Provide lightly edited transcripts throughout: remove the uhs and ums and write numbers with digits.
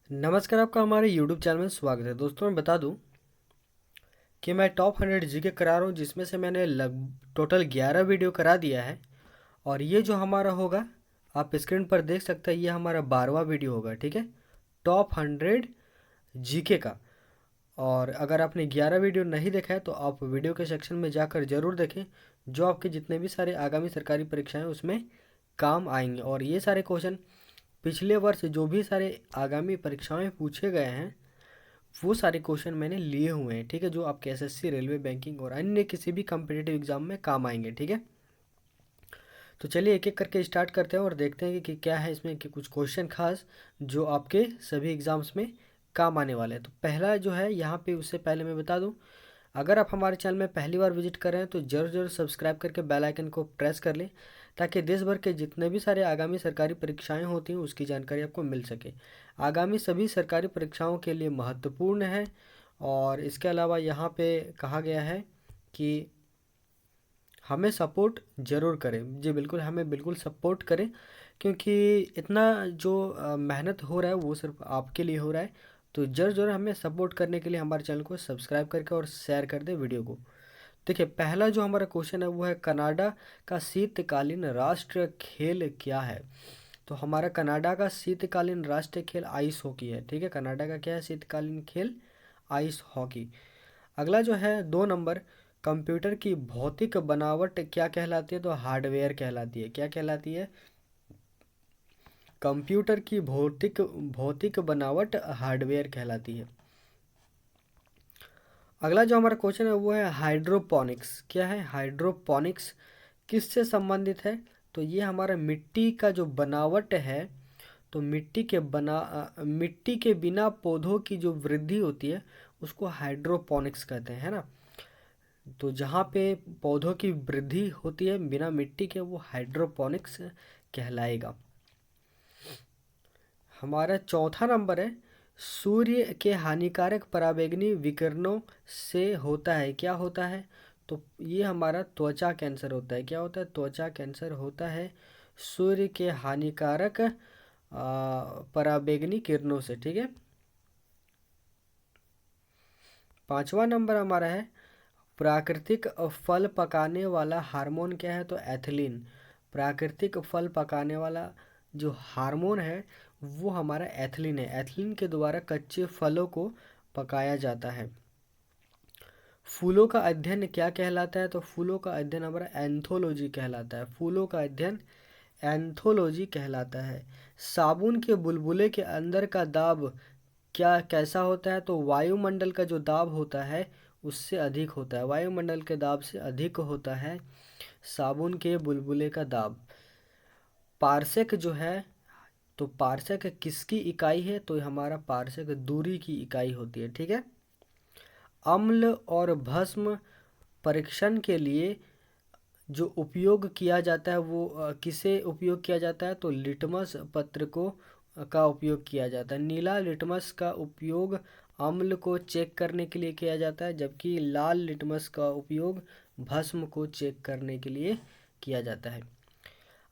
नमस्कार, आपका हमारे YouTube चैनल में स्वागत है। दोस्तों, मैं बता दूं कि मैं टॉप 100 जीके करा रहा हूं, जिसमें से मैंने टोटल 11 वीडियो करा दिया है। और ये जो हमारा होगा, आप स्क्रीन पर देख सकते हैं, ये हमारा 12वां वीडियो होगा। ठीक है, टॉप 100 जीके का। और अगर आपने 11 वीडियो नहीं देखा है तो आप वीडियो के सेक्शन में जाकर ज़रूर देखें, जो आपके जितने भी सारे आगामी सरकारी परीक्षाएं उसमें काम आएंगे। और ये सारे क्वेश्चन पिछले वर्ष जो भी सारे आगामी परीक्षाएं पूछे गए हैं, वो सारे क्वेश्चन मैंने लिए हुए हैं। ठीक है, जो आपके एसएससी, रेलवे, बैंकिंग और अन्य किसी भी कम्पिटिटिव एग्जाम में काम आएंगे। ठीक है, तो चलिए एक एक करके स्टार्ट करते हैं और देखते हैं कि क्या है इसमें कि कुछ क्वेश्चन खास जो आपके सभी एग्जाम्स में काम आने वाले हैं। तो पहला जो है यहाँ पे, उससे पहले मैं बता दूँ, अगर आप हमारे चैनल में पहली बार विजिट कर रहे हैं तो ज़रूर ज़रूर सब्सक्राइब करके बेल आइकन को प्रेस कर लें, ताकि देश भर के जितने भी सारे आगामी सरकारी परीक्षाएं होती हैं उसकी जानकारी आपको मिल सके। आगामी सभी सरकारी परीक्षाओं के लिए महत्वपूर्ण है। और इसके अलावा यहाँ पे कहा गया है कि हमें सपोर्ट ज़रूर करें। जी बिल्कुल, हमें बिल्कुल सपोर्ट करें, क्योंकि इतना जो मेहनत हो रहा है वो सिर्फ आपके लिए हो रहा है। तो ज़रूर ज़रूर हमें सपोर्ट करने के लिए हमारे चैनल को सब्सक्राइब करके और शेयर कर दे वीडियो को। देखिए, पहला जो हमारा क्वेश्चन है वो है, कनाडा का शीतकालीन राष्ट्रीय खेल क्या है? तो हमारा कनाडा का शीतकालीन राष्ट्रीय खेल आइस हॉकी है। ठीक है, कनाडा का क्या है शीतकालीन खेल? Ice hockey. अगला जो है 2 नंबर, कंप्यूटर की भौतिक बनावट क्या कहलाती है? तो हार्डवेयर कहलाती है। क्या कहलाती है? कंप्यूटर की भौतिक भौतिक बनावट हार्डवेयर कहलाती है। अगला जो हमारा क्वेश्चन है वो है, हाइड्रोपोनिक्स क्या है? हाइड्रोपोनिक्स किससे संबंधित है? तो ये हमारा मिट्टी का जो बनावट है, तो मिट्टी के बिना पौधों की जो वृद्धि होती है उसको हाइड्रोपोनिक्स कहते हैं, है ना। तो जहाँ पे पौधों की वृद्धि होती है बिना मिट्टी के, वो हाइड्रोपोनिक्स कहलाएगा। हमारा चौथा नंबर है, सूर्य के हानिकारक पराबैंगनी विकिरणों से होता है, क्या होता है? तो ये हमारा त्वचा कैंसर होता है। क्या होता है? त्वचा कैंसर होता है सूर्य के हानिकारक पराबैंगनी किरणों से। ठीक है, 5वां नंबर हमारा है, प्राकृतिक फल पकाने वाला हार्मोन क्या है? तो एथिलीन। प्राकृतिक फल पकाने वाला जो हार्मोन है वो हमारा एथिलीन है। एथिलीन के द्वारा कच्चे फलों को पकाया जाता है। फूलों का अध्ययन क्या कहलाता है? तो फूलों का अध्ययन हमारा एंथोलॉजी कहलाता है। फूलों का अध्ययन एंथोलॉजी कहलाता है। साबुन के बुलबुले के अंदर का दाब क्या कैसा होता है? तो वायुमंडल का जो दाब होता है उससे अधिक होता है। वायुमंडल के दाब से अधिक होता है साबुन के बुलबुले का दाब। पारसेक जो है, तो पारसेक किसकी इकाई है? तो हमारा पारसेक दूरी की इकाई होती है। ठीक है, अम्ल और भस्म परीक्षण के लिए जो उपयोग किया जाता है वो किसे उपयोग किया जाता है? तो लिटमस पत्र को का उपयोग किया जाता है। नीला लिटमस का उपयोग अम्ल को चेक करने के लिए किया जाता है, जबकि लाल लिटमस का उपयोग भस्म को चेक करने के लिए किया जाता है।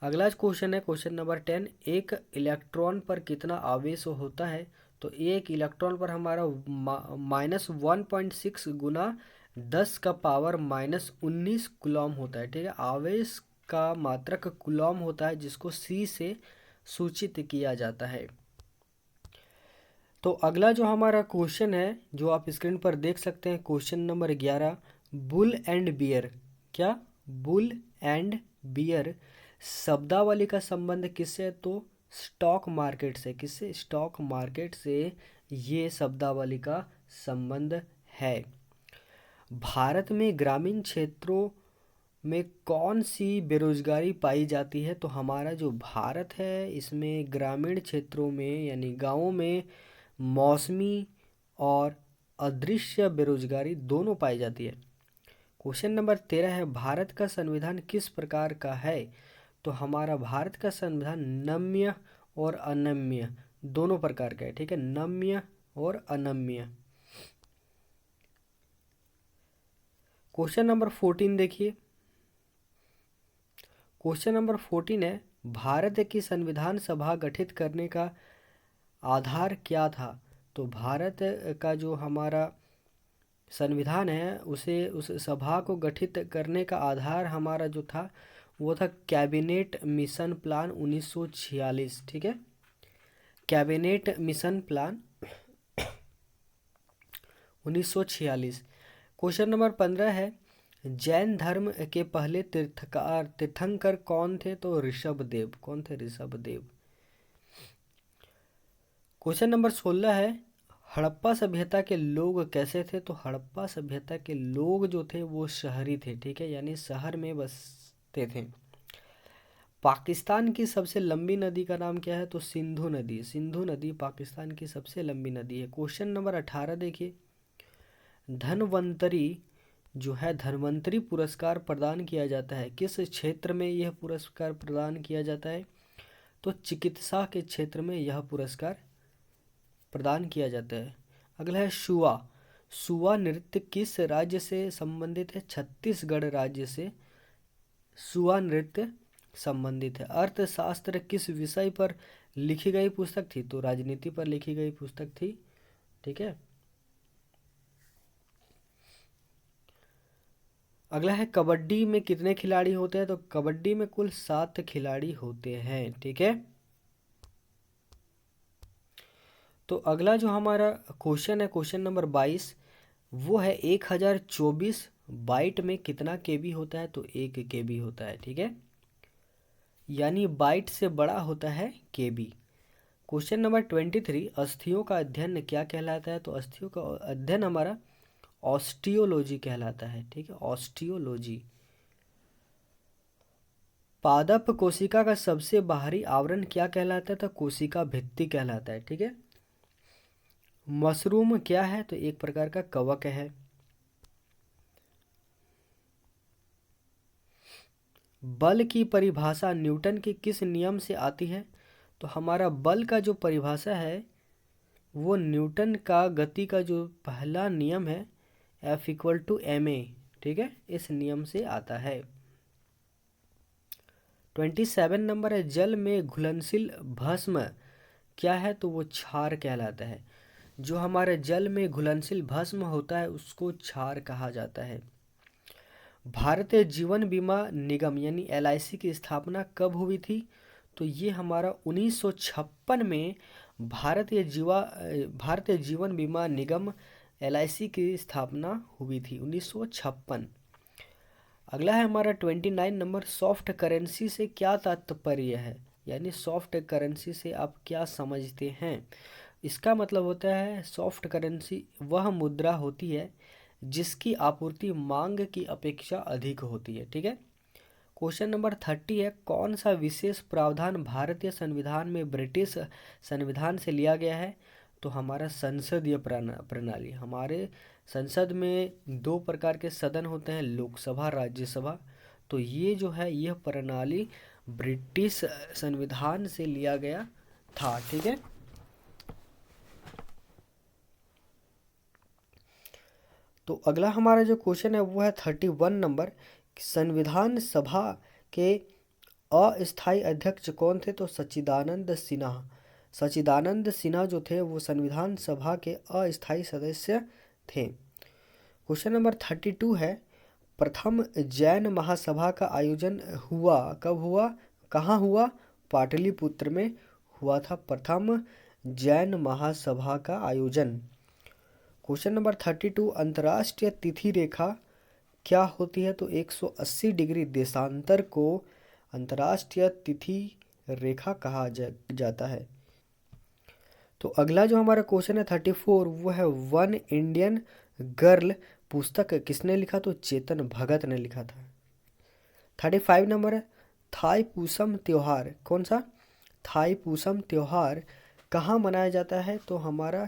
अगला क्वेश्चन है क्वेश्चन नंबर 10, एक इलेक्ट्रॉन पर कितना आवेश होता है? तो एक इलेक्ट्रॉन पर हमारा -1.6 गुना 10⁻⁻19 कूलॉम होता है। ठीक है, आवेश का मात्रक कूलॉम होता है, जिसको सी से सूचित किया जाता है। तो अगला जो हमारा क्वेश्चन है, जो आप स्क्रीन पर देख सकते हैं, question number 11, bull and bear क्या? बुल एंड बियर शब्दावली का संबंध किससे? तो स्टॉक मार्केट से। किससे? स्टॉक मार्केट से ये शब्दावली का संबंध है। भारत में ग्रामीण क्षेत्रों में कौन सी बेरोजगारी पाई जाती है? तो हमारा जो भारत है इसमें ग्रामीण क्षेत्रों में यानी गांवों में मौसमी और अदृश्य बेरोजगारी दोनों पाई जाती है। क्वेश्चन नंबर 13 है, भारत का संविधान किस प्रकार का है? तो हमारा भारत का संविधान नम्य और अनम्य दोनों प्रकार का है। ठीक है, नम्य और अनम्य। क्वेश्चन नंबर 14 देखिए। क्वेश्चन नंबर 14 है, भारत की संविधान सभा गठित करने का आधार क्या था? तो भारत का जो हमारा संविधान है उसे उस सभा को गठित करने का आधार हमारा जो था वो था कैबिनेट मिशन प्लान 1946। ठीक है, cabinet mission plan 1946। Question number 15 है, जैन धर्म के पहले तीर्थंकर कौन थे? तो ऋषभदेव। कौन थे? ऋषभदेव। क्वेश्चन नंबर 16 है, हड़प्पा सभ्यता के लोग कैसे थे? तो हड़प्पा सभ्यता के लोग जो थे वो शहरी थे। ठीक है, यानी शहर में बसते थे। पाकिस्तान की सबसे लंबी नदी का नाम क्या है? तो सिंधु नदी। सिंधु नदी पाकिस्तान की सबसे लंबी नदी है। क्वेश्चन नंबर 18 देखिए, धन्वंतरी जो है धन्वंतरी पुरस्कार प्रदान किया जाता है किस क्षेत्र में? यह पुरस्कार प्रदान किया जाता है तो चिकित्सा के क्षेत्र में यह पुरस्कार प्रदान किया जाता है। अगला है सुआ। सुआ नृत्य किस राज्य से संबंधित है? छत्तीसगढ़ राज्य से सुआ नृत्य संबंधित है। अर्थशास्त्र किस विषय पर लिखी गई पुस्तक थी? तो राजनीति पर लिखी गई पुस्तक थी। ठीक है, अगला है कबड्डी में कितने खिलाड़ी होते हैं? तो कबड्डी में कुल 7 खिलाड़ी होते हैं। ठीक है, तो अगला जो हमारा क्वेश्चन है क्वेश्चन नंबर 22, वो है 1024 बाइट में कितना केबी होता है? तो 1 केबी होता है। ठीक है, यानी बाइट से बड़ा होता है केबी। क्वेश्चन नंबर 23, अस्थियों का अध्ययन क्या कहलाता है? तो अस्थियों का अध्ययन हमारा ऑस्टियोलॉजी कहलाता है। ठीक है, ऑस्टियोलॉजी। पादप कोशिका का सबसे बाहरी आवरण क्या कहलाता है? तो कोशिका भित्ति कहलाता है। ठीक है, मशरूम क्या है? तो एक प्रकार का कवक है। बल की परिभाषा न्यूटन के किस नियम से आती है? तो हमारा बल का जो परिभाषा है वो न्यूटन का गति का जो पहला नियम है F=ma। ठीक है, इस नियम से आता है। 27 नंबर है, जल में घुलनशील भस्म क्या है? तो वो क्षार कहलाता है। जो हमारे जल में घुलनशील भस्म होता है उसको क्षार कहा जाता है। भारतीय जीवन बीमा निगम यानी LIC की स्थापना कब हुई थी? तो ये हमारा 1956 में भारतीय जीवन बीमा निगम LIC की स्थापना हुई थी 1956। अगला है हमारा 29 नंबर, सॉफ्ट करेंसी से क्या तात्पर्य है? यानी सॉफ्ट करेंसी से आप क्या समझते हैं? इसका मतलब होता है सॉफ्ट करेंसी वह मुद्रा होती है जिसकी आपूर्ति मांग की अपेक्षा अधिक होती है। ठीक है, क्वेश्चन नंबर 30 है, कौन सा विशेष प्रावधान भारतीय संविधान में ब्रिटिश संविधान से लिया गया है? तो हमारा संसदीय प्रणाली। हमारे संसद में 2 प्रकार के सदन होते हैं, लोकसभा राज्यसभा। तो ये जो है यह प्रणाली ब्रिटिश संविधान से लिया गया था। ठीक है, तो अगला हमारा जो क्वेश्चन है वो है 31 नंबर, संविधान सभा के अस्थायी अध्यक्ष कौन थे? तो सच्चिदानंद सिन्हा। सच्चिदानंद सिन्हा जो थे वो संविधान सभा के अस्थायी सदस्य थे। क्वेश्चन नंबर 32 है, प्रथम जैन महासभा का आयोजन हुआ कब हुआ? कहाँ हुआ? पाटलिपुत्र में हुआ था प्रथम जैन महासभा का आयोजन। क्वेश्चन नंबर 32, अंतर्राष्ट्रीय तिथि रेखा क्या होती है? तो 180 डिग्री देशांतर को अंतर्राष्ट्रीय तिथि रेखा कहा जाता है। तो अगला जो हमारा क्वेश्चन है 34, वो है वन इंडियन गर्ल पुस्तक किसने लिखा? तो चेतन भगत ने लिखा था। 35 नंबर है, थाई पूसम त्योहार कौन सा? थाई पूसम त्योहार कहाँ मनाया जाता है? तो हमारा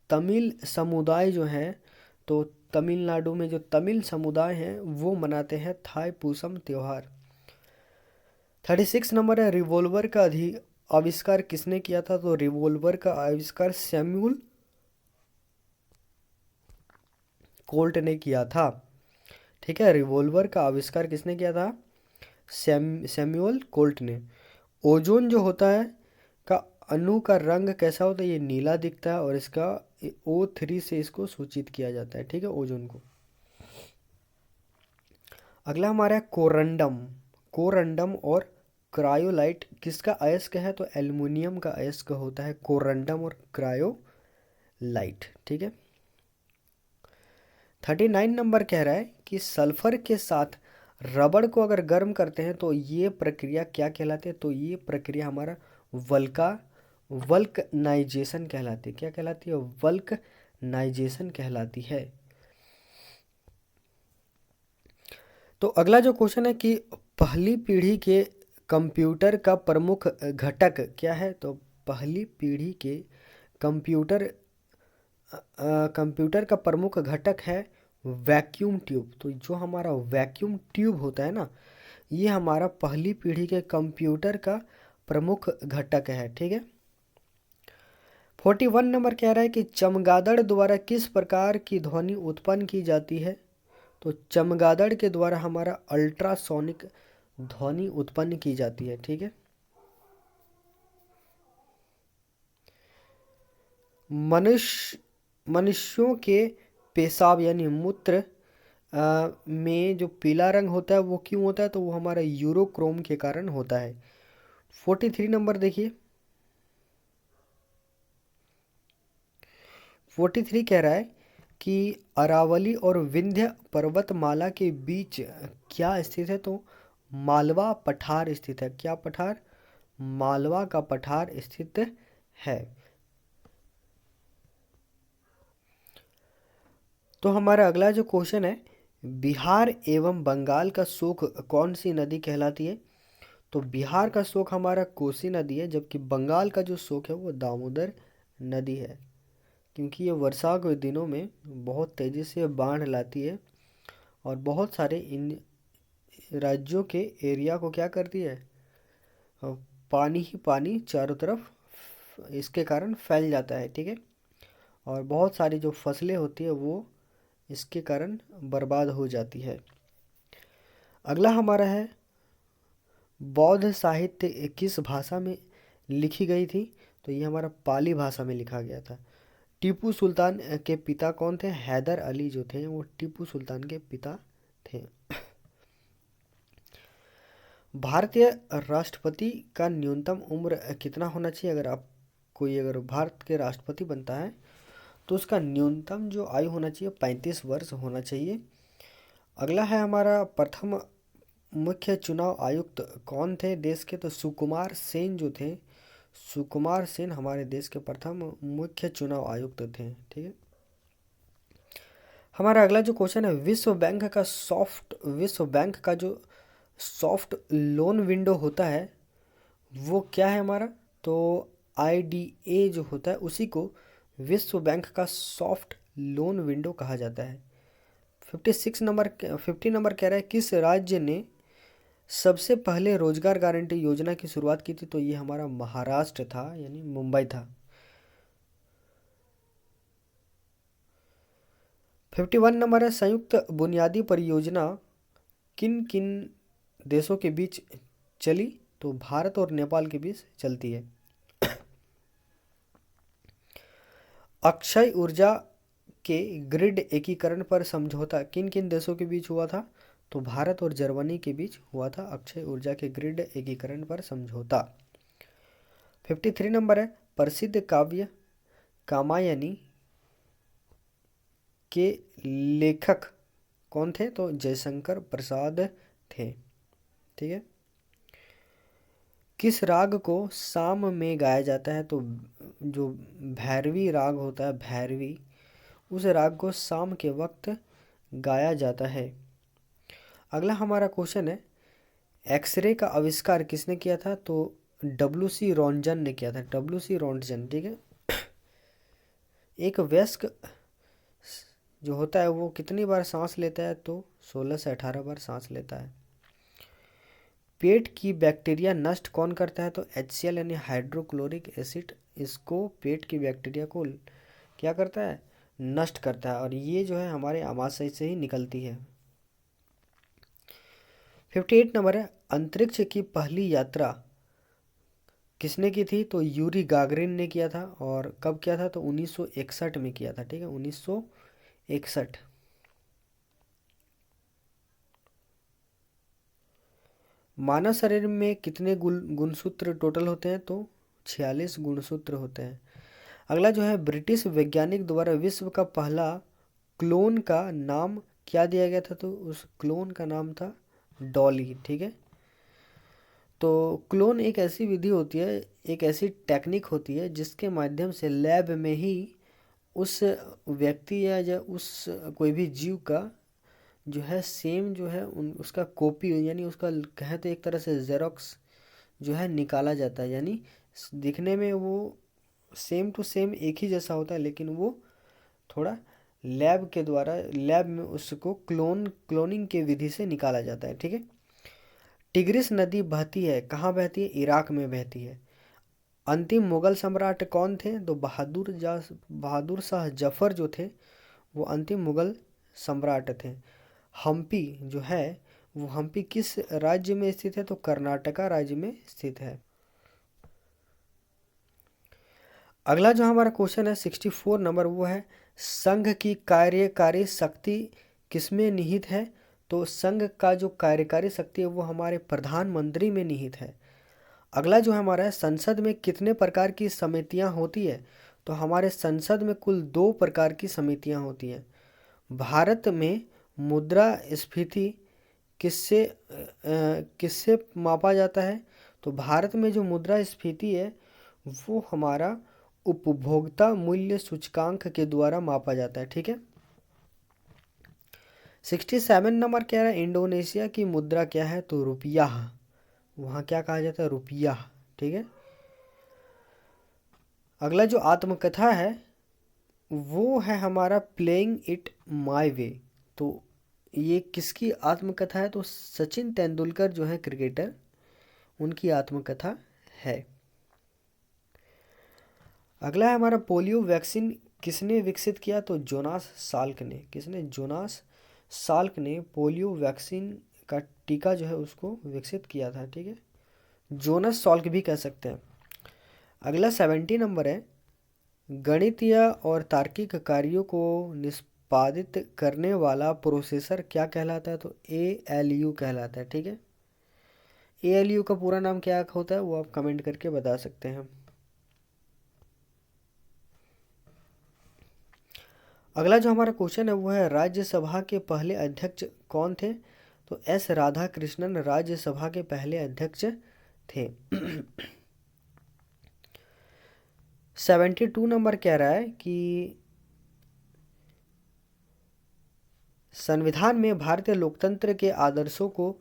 तमिल समुदाय जो है, तो तमिलनाडु में जो तमिल समुदाय हैं वो मनाते हैं थाई पूसम त्योहार। 36 नंबर है, रिवॉल्वर का आविष्कार किसने किया था? तो रिवॉल्वर का आविष्कार सैमुअल कोल्ट ने किया था। ठीक है। रिवॉल्वर का आविष्कार किसने किया था? सैमुअल कोल्ट ने। ओजोन जो होता है का अणु का रंग कैसा होता है? ये नीला दिखता है और इसका O3 से इसको सूचित किया जाता है, ठीक है, ओजोन को। अगला हमारा है कोरंडम। कोरंडम और क्रायोलाइट किसका अयस्क है? तो एल्युमिनियम का अयस्क होता है कोरंडम और क्रायोलाइट, ठीक है। 39 नंबर कह रहा है कि सल्फर के साथ रबड़ को अगर गर्म करते हैं तो ये प्रक्रिया क्या कहलाती है? तो ये प्रक्रिया हमारा वल्कनाइजेशन कहलाती है। क्या कहलाती है? वल्कनाइजेशन कहलाती है। तो अगला जो क्वेश्चन है कि पहली पीढ़ी के कंप्यूटर का प्रमुख घटक क्या है? तो पहली पीढ़ी के कंप्यूटर कंप्यूटर का प्रमुख घटक है वैक्यूम ट्यूब। तो जो हमारा वैक्यूम ट्यूब होता है ना, ये हमारा पहली पीढ़ी के कंप्यूटर का प्रमुख घटक है, ठीक है। 41 नंबर कह रहा है कि चमगादड़ द्वारा किस प्रकार की ध्वनि उत्पन्न की जाती है? तो चमगादड़ के द्वारा हमारा अल्ट्रासोनिक ध्वनि उत्पन्न की जाती है, ठीक है। मनुष्यों के पेशाब यानी मूत्र में जो पीला रंग होता है वो क्यों होता है? तो वो हमारा यूरोक्रोम के कारण होता है। 43 नंबर देखिए। 43 कह रहा है कि अरावली और विंध्य पर्वतमाला के बीच क्या स्थित है? तो मालवा पठार स्थित है। क्या पठार? मालवा का पठार स्थित है। तो हमारा अगला जो क्वेश्चन है, बिहार एवं बंगाल का शोक कौन सी नदी कहलाती है? तो बिहार का शोक हमारा कोसी नदी है, जबकि बंगाल का जो शोक है वो दामोदर नदी है, क्योंकि ये वर्षा के दिनों में बहुत तेज़ी से बाढ़ लाती है और बहुत सारे इन राज्यों के एरिया को क्या करती है? पानी ही पानी चारों तरफ इसके कारण फैल जाता है, ठीक है। और बहुत सारी जो फसलें होती है वो इसके कारण बर्बाद हो जाती है। अगला हमारा है बौद्ध साहित्य किस भाषा में लिखी गई थी? तो ये हमारा पाली भाषा में लिखा गया था। टीपू सुल्तान के पिता कौन थे? हैदर अली जो थे वो टीपू सुल्तान के पिता थे। भारतीय राष्ट्रपति का न्यूनतम उम्र कितना होना चाहिए? अगर भारत के राष्ट्रपति बनता है तो उसका न्यूनतम जो आयु होना चाहिए 35 वर्ष होना चाहिए। अगला है हमारा प्रथम मुख्य चुनाव आयुक्त कौन थे देश के? तो सुकुमार सेन जो थे, सुकुमार सेन हमारे देश के प्रथम मुख्य चुनाव आयुक्त थे, ठीक है। हमारा अगला जो क्वेश्चन है, विश्व बैंक का जो सॉफ्ट लोन विंडो होता है वो क्या है हमारा? तो IDA जो होता है उसी को विश्व बैंक का सॉफ्ट लोन विंडो कहा जाता है। 50 नंबर कह रहा है किस राज्य ने सबसे पहले रोजगार गारंटी योजना की शुरुआत की थी? तो ये हमारा महाराष्ट्र था, यानी मुंबई था। 51 नंबर है संयुक्त बुनियादी परियोजना किन किन देशों के बीच चली? तो भारत और नेपाल के बीच चलती है। अक्षय ऊर्जा के ग्रिड एकीकरण पर समझौता किन किन देशों के बीच हुआ था? तो भारत और जर्मनी के बीच हुआ था अक्षय ऊर्जा के ग्रिड एकीकरण पर समझौता। 53 नंबर है प्रसिद्ध काव्य कामायनी के लेखक कौन थे? तो जयशंकर प्रसाद थे, ठीक है। किस राग को शाम में गाया जाता है? तो जो भैरवी राग होता है, भैरवी, उस राग को शाम के वक्त गाया जाता है। अगला हमारा क्वेश्चन है एक्सरे का आविष्कार किसने किया था? तो WC रॉन्टजन ने किया था, WC रॉन्टजन, ठीक है। एक वयस्क जो होता है वो कितनी बार सांस लेता है? तो 16 से 18 बार सांस लेता है। पेट की बैक्टीरिया नष्ट कौन करता है? तो HCl यानी हाइड्रोक्लोरिक एसिड इसको पेट की बैक्टीरिया को क्या करता है? नष्ट करता है, और ये जो है हमारे आमाशय से ही निकलती है। 58 नंबर है, अंतरिक्ष की पहली यात्रा किसने की थी? तो यूरी गागरिन ने किया था। और कब किया था? तो 1961 में किया था। ठीक है, 1961। मानव शरीर में कितने गुणसूत्र टोटल होते हैं? तो 46 गुणसूत्र होते हैं। अगला जो है, ब्रिटिश वैज्ञानिक द्वारा विश्व का पहला क्लोन का नाम क्या दिया गया था? तो उस क्लोन का नाम था डॉली। ठीक है, तो क्लोन एक ऐसी विधि होती है, एक ऐसी टेक्निक होती है जिसके माध्यम से लैब में ही उस व्यक्ति या उस कोई भी जीव का जो है सेम जो है उसका कॉपी, यानी उसका कहे तो एक तरह से जेरोक्स जो है निकाला जाता है। यानी दिखने में वो सेम टू सेम एक ही जैसा होता है, लेकिन वो थोड़ा लैब के द्वारा लैब में उसको क्लोनिंग के विधि से निकाला जाता है। ठीक है, टिग्रिस नदी बहती है, कहाँ बहती है? इराक में बहती है। अंतिम मुगल सम्राट कौन थे? तो बहादुर शाह जफर जो थे वो अंतिम मुगल सम्राट थे। हम्पी जो है वो हम्पी किस राज्य में स्थित है? तो कर्नाटका राज्य में स्थित है। अगला जो हमारा क्वेश्चन है 64 नंबर, वो है संघ की कार्यकारी शक्ति किसमें निहित है? तो संघ का जो कार्यकारी शक्ति है वो हमारे प्रधानमंत्री में निहित है। अगला जो हमारा है, संसद में कितने प्रकार की समितियां होती है? तो हमारे संसद में कुल 2 प्रकार की समितियां होती हैं। भारत में मुद्रास्फीति किससे मापा जाता है? तो भारत में जो मुद्रास्फीति है वो हमारा उपभोक्ता मूल्य सूचकांक के द्वारा मापा जाता है। ठीक है, 67 नंबर क्या है, इंडोनेशिया की मुद्रा क्या है? तो रुपया। वहाँ क्या कहा जाता है? रुपया। ठीक है, अगला जो आत्मकथा है वो है हमारा प्लेइंग इट माय वे। तो ये किसकी आत्मकथा है? तो सचिन तेंदुलकर जो है क्रिकेटर, उनकी आत्मकथा है। अगला है हमारा, पोलियो वैक्सीन किसने विकसित किया? तो जोनास साल्क ने। किसने? जोनास साल्क ने पोलियो वैक्सीन का टीका जो है उसको विकसित किया था। ठीक है, जोनास साल्क भी कह सकते हैं। अगला 70 नंबर है, गणितीय और तार्किक कार्यों को निष्पादित करने वाला प्रोसेसर क्या कहलाता है? तो ALU कहलाता है। ठीक है, ALU का पूरा नाम क्या होता है वो आप कमेंट करके बता सकते हैं। अगला जो हमारा क्वेश्चन है वो है, राज्यसभा के पहले अध्यक्ष कौन थे? तो S राधा कृष्णन राज्यसभा के पहले अध्यक्ष थे। 72 नंबर कह रहा है कि संविधान में भारतीय लोकतंत्र के आदर्शों को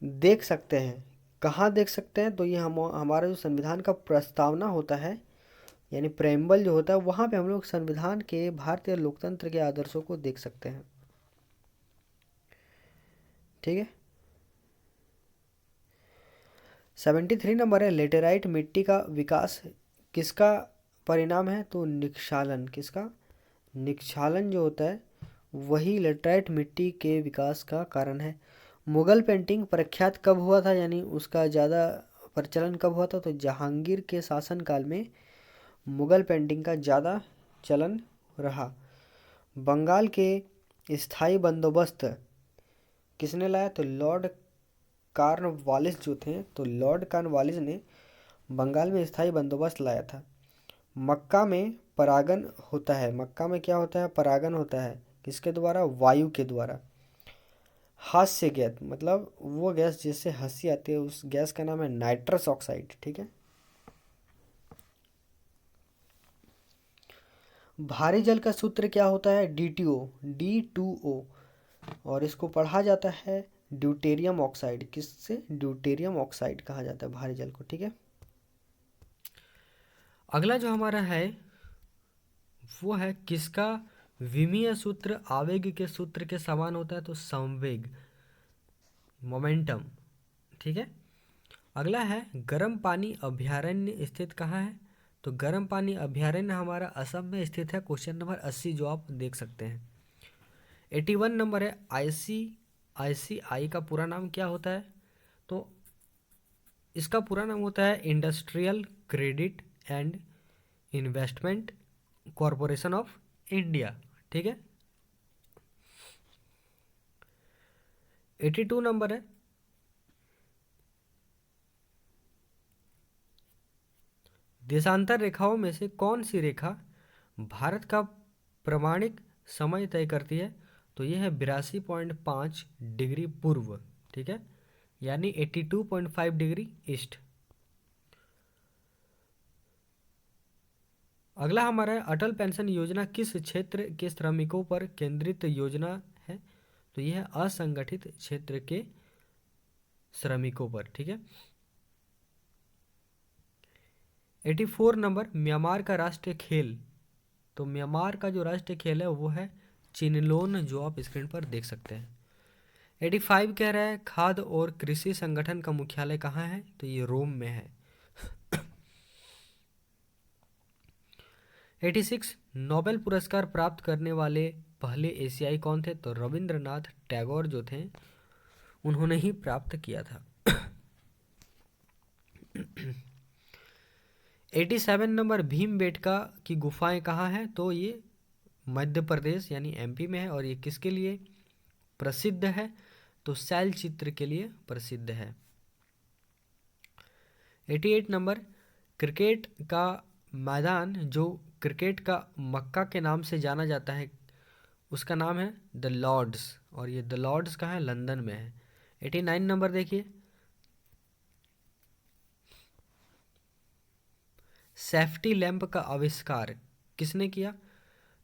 देख सकते हैं। कहाँ देख सकते हैं? तो ये हमारा जो संविधान का प्रस्तावना होता है, यानी प्रेम्बल जो होता है, वहाँ पे हम लोग संविधान के भारतीय लोकतंत्र के आदर्शों को देख सकते हैं। ठीक है, 73 नंबर है, लेटेराइट मिट्टी का विकास किसका परिणाम है? तो निक्षालन। किसका? निक्षालन जो होता है वही लेटेराइट मिट्टी के विकास का कारण है। मुगल पेंटिंग प्रख्यात कब हुआ था, यानी उसका ज़्यादा प्रचलन कब हुआ था? तो जहांगीर के शासनकाल में मुगल पेंटिंग का ज़्यादा चलन रहा। बंगाल के स्थायी बंदोबस्त किसने लाया? तो लॉर्ड कॉर्नवालिस जो थे, तो लॉर्ड कॉर्नवालिस ने बंगाल में स्थायी बंदोबस्त लाया था। मक्का में परागन होता है। मक्का में क्या होता है? परागन होता है। किसके द्वारा? वायु के द्वारा। हास्य गैस, मतलब वो गैस जिससे हंसी आती है, उस गैस का नाम है नाइट्रस ऑक्साइड। ठीक है, भारी जल का सूत्र क्या होता है? D2O। और इसको पढ़ा जाता है ड्यूटेरियम ऑक्साइड। किससे? ड्यूटेरियम ऑक्साइड कहा जाता है भारी जल को। ठीक है, अगला जो हमारा है वो है किसका विमीय सूत्र आवेग के सूत्र के समान होता है? तो संवेग, मोमेंटम। ठीक है, अगला है, गर्म पानी अभयारण्य स्थित कहाँ है? तो गर्म पानी अभयारण्य हमारा असम में स्थित है। क्वेश्चन नंबर 80 जो आप देख सकते हैं। 81 नंबर है, ICI का पूरा नाम क्या होता है? तो इसका पूरा नाम होता है industrial credit and investment corporation of India. ठीक है, 82 नंबर है। देशांतर रेखाओं में से कौन सी रेखा भारत का प्रमाणिक समय तय करती है? तो ये है 82.5 डिग्री पूर्व। ठीक है, यानी 82.5 डिग्री ईस्ट। अगला हमारा है अटल पेंशन योजना किस क्षेत्र के श्रमिकों पर केंद्रित योजना है? तो यह है असंगठित क्षेत्र के श्रमिकों पर। ठीक है, 84 नंबर म्यांमार का राष्ट्रीय खेल। तो म्यांमार का जो राष्ट्रीय खेल है वो है चिनलोन, जो आप स्क्रीन पर देख सकते हैं। 85 कह रहा है खाद्य और कृषि संगठन का मुख्यालय कहाँ है? तो ये रोम में है। 86 नोबेल पुरस्कार प्राप्त करने वाले पहले एशियाई कौन थे? तो रविंद्रनाथ टैगोर जो थे उन्होंने ही प्राप्त किया था। 87 नंबर भीमबेटका की गुफाएं कहाँ हैं? तो ये मध्य प्रदेश यानी MP में है। और ये किसके लिए प्रसिद्ध है? तो शैल चित्र के लिए प्रसिद्ध है। 88 नंबर क्रिकेट का मैदान जो क्रिकेट का मक्का के नाम से जाना जाता है उसका नाम है द लॉर्ड्स। और ये द लॉर्ड्स कहाँ है? लंदन में है। 89 नंबर देखिए, सेफ्टी लैंप का आविष्कार किसने किया?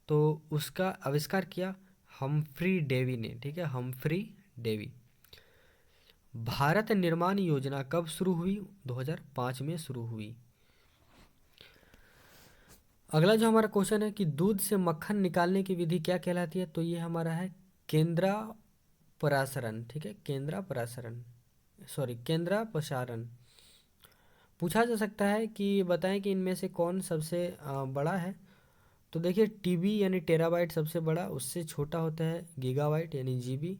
तो उसका आविष्कार किया हम्फ्री डेवी ने। ठीक है, हम्फ्री डेवी। भारत निर्माण योजना कब शुरू हुई? 2005 में शुरू हुई। अगला जो हमारा क्वेश्चन है कि दूध से मक्खन निकालने की विधि क्या कहलाती है? तो ये हमारा है केंद्रा परासरण। ठीक है, केंद्रा परासरण, सॉरी केंद्रा पसारण। पूछा जा सकता है कि बताएं कि इनमें से कौन सबसे बड़ा है? तो देखिए TB यानी टेराबाइट सबसे बड़ा, उससे छोटा होता है गीगाबाइट यानी GB,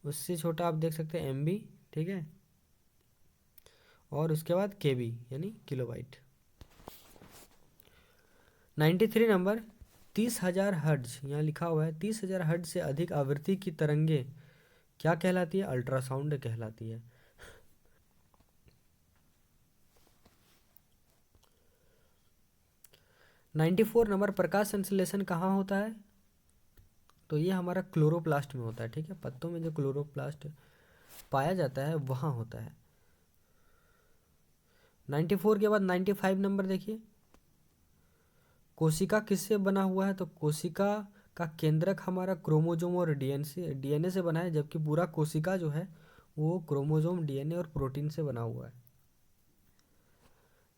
उससे छोटा आप देख सकते हैं MB। ठीक है, और उसके बाद KB यानी किलोबाइट। 93 नंबर 30,000 हर्ट्ज, यहाँ लिखा हुआ है 30,000 हर्ट्ज से अधिक आवृत्ति की तरंगे क्या कहलाती है? अल्ट्रासाउंड कहलाती है। 94 नंबर प्रकाश संश्लेषण कहाँ होता है? तो ये हमारा क्लोरोप्लास्ट में होता है। ठीक है, पत्तों में जो क्लोरोप्लास्ट पाया जाता है वहाँ होता है। 94 के बाद 95 नंबर देखिए, कोशिका किससे बना हुआ है? तो कोशिका का केंद्रक हमारा क्रोमोजोम और DNA से बना है, जबकि पूरा कोशिका जो है वो क्रोमोजोम, DNA और प्रोटीन से बना हुआ है।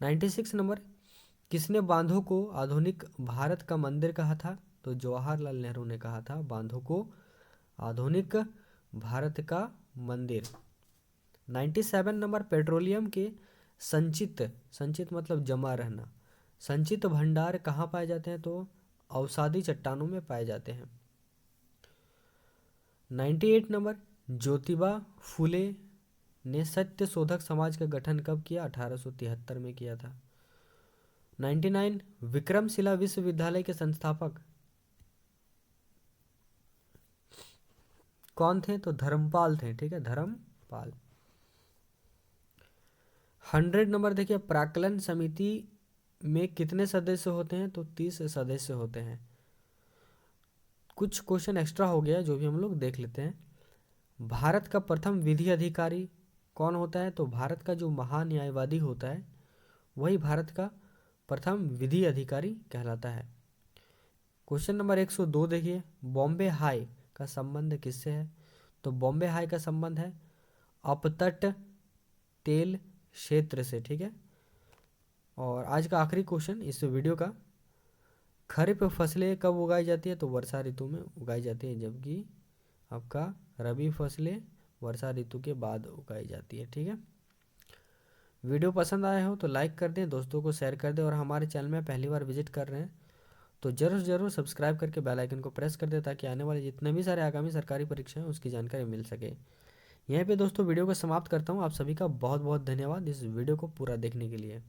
96 नंबर किसने बांधों को आधुनिक भारत का मंदिर कहा था? तो जवाहरलाल नेहरू ने कहा था बांधों को आधुनिक भारत का मंदिर। 97 नंबर पेट्रोलियम के संचित, संचित मतलब जमा रहना, संचित भंडार कहाँ पाए जाते हैं? तो अवसादी चट्टानों में पाए जाते हैं। 98 नंबर ज्योतिबा फूले ने सत्य शोधक समाज का गठन कब किया? 1873 में किया था। 99 विक्रमशिला विश्वविद्यालय के संस्थापक कौन थे? तो धर्मपाल थे। ठीक है, धर्मपाल। 100 नंबर देखिए, प्राक्कलन समिति में कितने सदस्य होते हैं? तो 30 सदस्य होते हैं। कुछ क्वेश्चन एक्स्ट्रा हो गया जो भी हम लोग देख लेते हैं। भारत का प्रथम विधि अधिकारी कौन होता है? तो भारत का जो महान्यायवादी होता है वही भारत का प्रथम विधि अधिकारी कहलाता है। क्वेश्चन नंबर 102 देखिए, बॉम्बे हाई का संबंध किससे है? तो बॉम्बे हाई का संबंध है अपतट तेल क्षेत्र से। ठीक है, और आज का आखिरी क्वेश्चन इस वीडियो का, खरीफ फसलें कब उगाई जाती है? तो वर्षा ऋतु में उगाई जाती है, जबकि आपका रबी फसलें वर्षा ऋतु के बाद उगाई जाती है। ठीक है, वीडियो पसंद आया हो तो लाइक कर दें, दोस्तों को शेयर कर दें, और हमारे चैनल में पहली बार विजिट कर रहे हैं तो ज़रूर ज़रूर सब्सक्राइब करके बेल आइकन को प्रेस कर दे ताकि आने वाले जितने भी सारे आगामी सरकारी परीक्षाएं उसकी जानकारी मिल सके। यहीं पे दोस्तों वीडियो को समाप्त करता हूँ। आप सभी का बहुत बहुत धन्यवाद इस वीडियो को पूरा देखने के लिए।